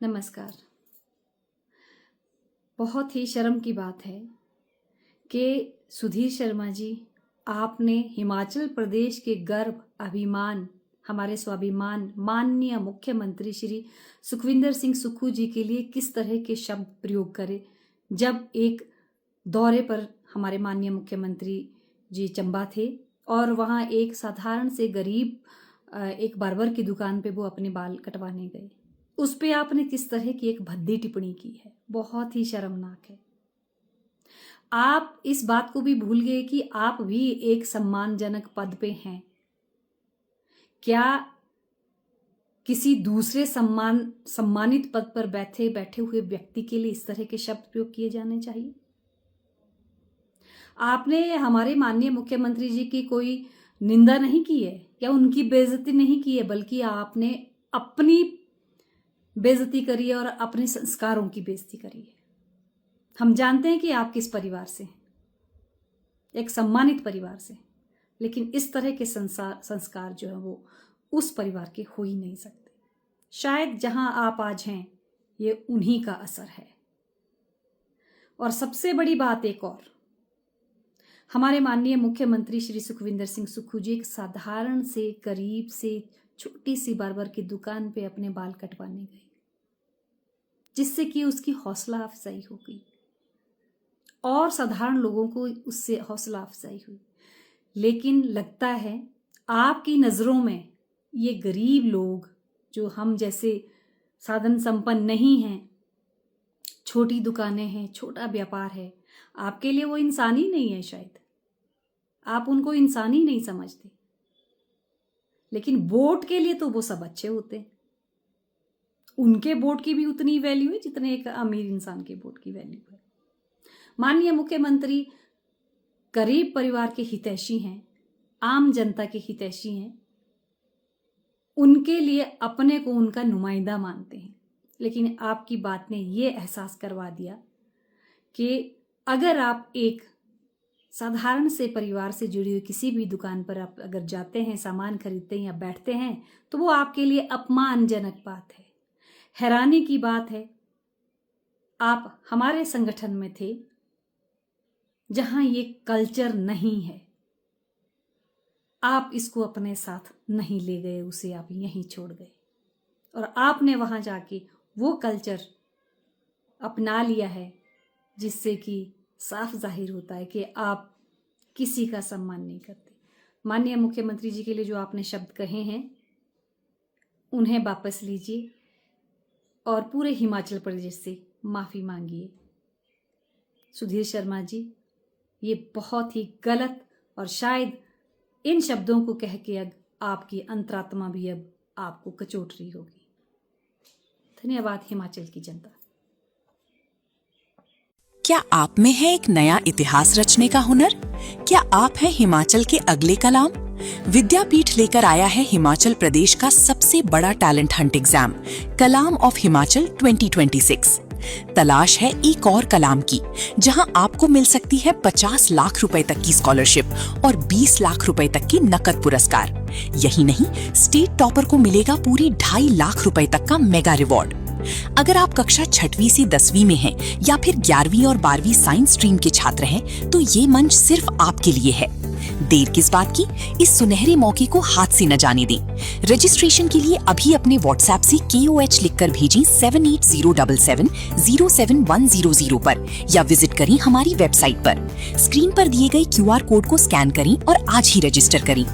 नमस्कार। बहुत ही शर्म की बात है कि सुधीर शर्मा जी, आपने हिमाचल प्रदेश के गर्व, अभिमान, हमारे स्वाभिमान माननीय मुख्यमंत्री श्री सुखविंदर सिंह सुक्खू जी के लिए किस तरह के शब्द प्रयोग करे जब एक दौरे पर हमारे माननीय मुख्यमंत्री जी चंबा थे और वहाँ एक साधारण से गरीब एक बार्बर की दुकान पे वो अपने बाल कटवाने गए। उस पे आपने किस तरह की एक भद्दी टिप्पणी की है, बहुत ही शर्मनाक है। आप इस बात को भी भूल गए कि आप भी एक सम्मानजनक पद पे हैं। क्या किसी दूसरे सम्मानित पद पर बैठे हुए व्यक्ति के लिए इस तरह के शब्द प्रयोग किए जाने चाहिए? आपने हमारे माननीय मुख्यमंत्री जी की कोई निंदा नहीं की है या उनकी बेइज्जती नहीं की है, बल्कि आपने अपनी बेइज्जती करी है और अपने संस्कारों की बेइज्जती करी है। हम जानते हैं कि आप किस परिवार से हैं, एक सम्मानित परिवार से, लेकिन इस तरह के संस्कार जो है वो उस परिवार के हो ही नहीं सकते। शायद जहां आप आज हैं ये उन्हीं का असर है। और सबसे बड़ी बात एक और, हमारे माननीय मुख्यमंत्री श्री सुखविंदर सिंह सुक्खू जी एक साधारण से गरीब से छोटी सी बार्बर की दुकान पे अपने बाल कटवाने गए, जिससे कि उसकी हौसला अफजाई हो गई और साधारण लोगों को उससे हौसला अफजाई हुई। लेकिन लगता है आपकी नज़रों में ये गरीब लोग, जो हम जैसे साधन संपन्न नहीं हैं, छोटी दुकानें हैं, छोटा व्यापार है, आपके लिए वो इंसान ही नहीं है। शायद आप उनको इंसान ही नहीं समझते, लेकिन वोट के लिए तो वो सब अच्छे होते हैं। उनके वोट की भी उतनी वैल्यू है जितने एक अमीर इंसान के वोट की वैल्यू है। माननीय मुख्यमंत्री गरीब परिवार के हितैषी हैं, आम जनता के हितैषी हैं, उनके लिए अपने को उनका नुमाइंदा मानते हैं। लेकिन आपकी बात ने ये एहसास करवा दिया कि अगर आप एक साधारण से परिवार से जुड़ी हुई किसी भी दुकान पर आप अगर जाते हैं, सामान खरीदते हैं या बैठते हैं, तो वो आपके लिए अपमानजनक बात है, हैरानी की बात है। आप हमारे संगठन में थे जहां ये कल्चर नहीं है, आप इसको अपने साथ नहीं ले गए, उसे आप यहीं छोड़ गए और आपने वहां जाके वो कल्चर अपना लिया है, जिससे कि साफ जाहिर होता है कि आप किसी का सम्मान नहीं करते। माननीय मुख्यमंत्री जी के लिए जो आपने शब्द कहे हैं उन्हें वापस लीजिए और पूरे हिमाचल प्रदेश से माफ़ी मांगिए। सुधीर शर्मा जी, ये बहुत ही गलत और शायद इन शब्दों को कह के अब आपकी अंतरात्मा भी अब आपको कचोट रही होगी। धन्यवाद हिमाचल की जनता। क्या आप में है एक नया इतिहास रचने का हुनर? क्या आप हैं हिमाचल के अगले कलाम? विद्यापीठ लेकर आया है हिमाचल प्रदेश का सबसे बड़ा talent Hunt exam, Kalam of Himachal 2026। तलाश है एक और कलाम की, जहां आपको मिल सकती है 50 लाख रुपए तक की स्कॉलरशिप और 20 लाख रुपए तक की नकद पुरस्कार। यही नहीं, स्टेट टॉपर को मिलेगा पूरी 2.5 लाख रुपए तक का मेगा रिवॉर्ड। अगर आप कक्षा 6वीं से 10वीं में हैं या फिर 11वीं और 12वीं साइंस स्ट्रीम के छात्र हैं, तो ये मंच सिर्फ आपके लिए है। देर किस बात की, इस सुनहरे मौके को हाथ से न जाने दें। रजिस्ट्रेशन के लिए अभी अपने व्हाट्सएप से KOH लिखकर भेजें 7807707100 पर या विजिट करें हमारी वेबसाइट पर। स्क्रीन पर दिए गए QR कोड को स्कैन करें और आज ही रजिस्टर करें।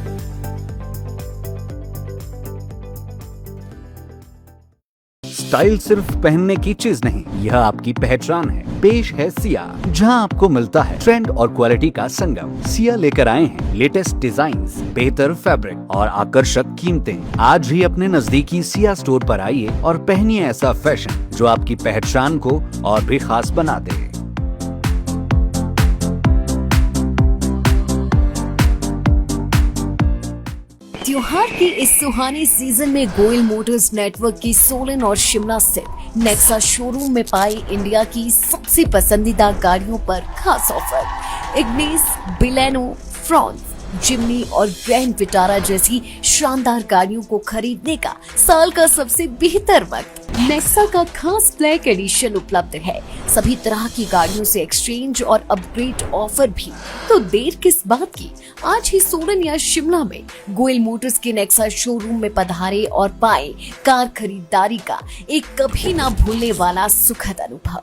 स्टाइल सिर्फ पहनने की चीज नहीं, यह आपकी पहचान है। पेश है सिया, जहां आपको मिलता है ट्रेंड और क्वालिटी का संगम। सिया लेकर आए हैं लेटेस्ट डिजाइन्स, बेहतर फैब्रिक और आकर्षक कीमतें। आज ही अपने नजदीकी सिया स्टोर पर आइए और पहनिए ऐसा फैशन जो आपकी पहचान को और भी खास बना दे। त्योहार की इस सुहानी सीजन में गोयल मोटर्स नेटवर्क की सोलन और शिमला स्थित नेक्सा शोरूम में पाई इंडिया की सबसे पसंदीदा गाड़ियों पर खास ऑफर। इग्निस, बिलेनो, फ्रॉन्स, जिम्नी और ग्रैंड विटारा जैसी शानदार गाड़ियों को खरीदने का साल का सबसे बेहतर वक्त नेक्सा का खास ब्लैक एडिशन उपलब्ध है। सभी तरह की गाड़ियों से एक्सचेंज और अपग्रेड ऑफर भी। तो देर किस बात की, आज ही सोलन या शिमला में गोयल मोटर्स के नेक्सा शोरूम में पधारे और पाए कार खरीदारी का एक कभी ना भूलने वाला सुखद अनुभव।